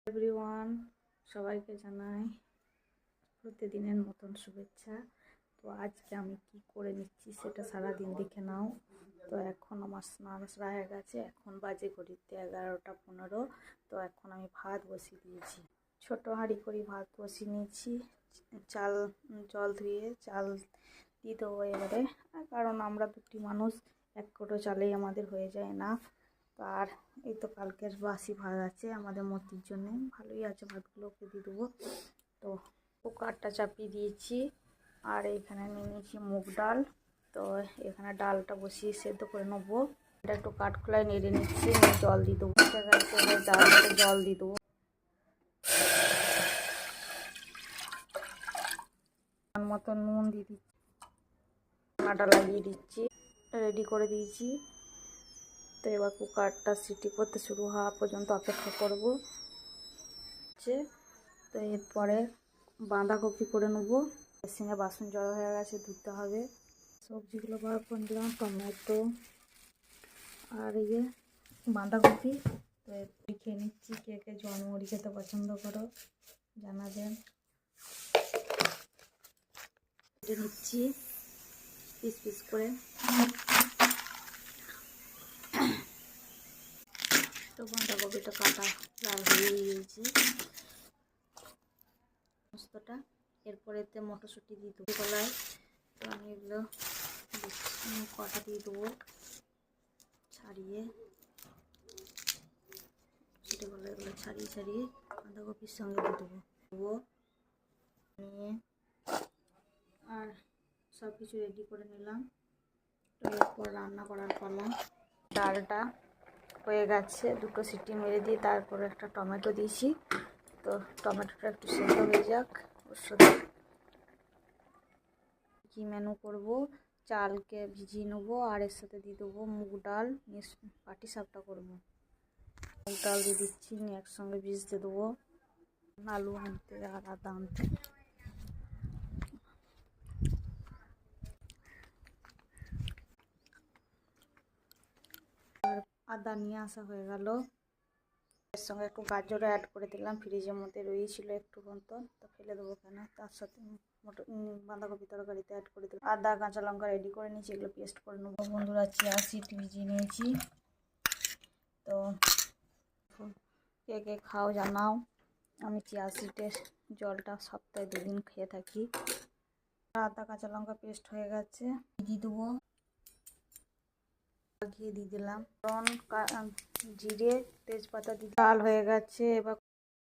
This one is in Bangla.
এভরিওয়ান, সবাইকে জানাই প্রতিদিনের মতন শুভেচ্ছা। তো আজকে আমি কি করে নিচ্ছি সেটা সারাদিন দেখে নাও। তো এখন আমার স্নান হয়ে গেছে, এখন বাজে ঘড়িতে 11টা 15। তো এখন আমি ভাত বসিয়ে দিয়েছি, ছোট হাঁড়ি করে ভাত বসিয়ে নিয়েছি। চাল জল ধুয়ে চাল দিয়ে দেবো এবারে, কারণ আমরা দুটি মানুষ, 1 কোটো চালেই আমাদের হয়ে যায় না। আর এই তো কালকের বাসি ভাত আছে আমাদের মতির জন্যে, ভালোই আছে, ভাতগুলোকে দিয়ে দেবো। তো কুকারটা চাপিয়ে দিয়েছি, আর এখানে নিয়ে নিয়েছি মুগ ডাল। তো এখানে ডালটা বসিয়ে সেদ্ধ করে নেবো। এটা একটু কাঠখোলায় নেড়ে নিচ্ছি, জল দিয়ে দেবো। ডালটাতে জল দিয়ে দেবো, মতো নুন দিয়ে দিচ্ছি, ঢাকনাটা লাগিয়ে দিচ্ছি, রেডি করে দিয়েছি। তো এবার কুকারটা সিটি করতে শুরু হওয়া পর্যন্ত অপেক্ষা করব। তো এরপরে বাঁধাকপি করে নেবো। মেশিনে বাসন জড়ো হয়ে গেছে, ধুতে হবে। সবজিগুলো বার করে দিলাম, টমেটো আর বাঁধাকপি। তো খেয়ে নিচ্ছি। কে কে জলমুড়ি খেতে পছন্দ করো জানাবেন। কেটে নিচ্ছি পিস পিস করে। তো বাঁধাকপিটা কাটা লাল হয়ে গিয়েছে সমস্তটা। এরপরে এতে মটরশুঁটি দিয়ে দেবো গলায়। তো আমি এগুলো কটা দিয়ে দেবো ছাড়িয়ে, সেটা গলায় এগুলো ছাড়িয়ে ছাড়িয়ে বাঁধাকপির সঙ্গে দিয়ে দেবো নিয়ে। আর সব কিছু রেডি করে নিলাম। তো এরপর রান্না করার পালা। ডালটা হয়ে গেছে, 2টো সিটি মেরে দিয়ে তারপরে একটা টমেটো দিয়েছি। তো টমেটোটা একটু সেদ্ধ হয়ে যাক। ওর সাথে কী মেনু করব, চালকে ভিজিয়ে নেবো, আর এর সাথে দিয়ে দেবো মুগ ডাল, পাটি সাপটা করবো। মুগ ডাল দিয়ে দিচ্ছি, নিয়ে একসঙ্গে ভিজতে দেবো। আলু আনতে আর আদা আনতে। আর আদা নিয়ে আসা হয়ে গেল। এর সঙ্গে একটু গাজরও অ্যাড করে দিলাম, ফ্রিজের মধ্যে রয়েছিল একটু মতন, তো ফেলে দেবো কেন। তার সাথে বাঁধাকপি তরকারিতে অ্যাড করে দিলাম। আদা কাঁচা লঙ্কা রেডি করে নিয়েছি, এগুলো পেস্ট করে নেবো। বন্ধুরা, চিয়া সিড ভিজিয়ে নিয়েছি। তো কে কে খাও জানাও। আমি চিয়া সিডের জলটা সপ্তাহে 2 দিন খেয়ে থাকি। আদা কাঁচা লঙ্কা পেস্ট হয়ে গেছে, দিয়ে দেবো। ঘি দিয়ে দিলাম, জিরে তেজপাতা দিয়ে লাল হয়ে গেছে। এবার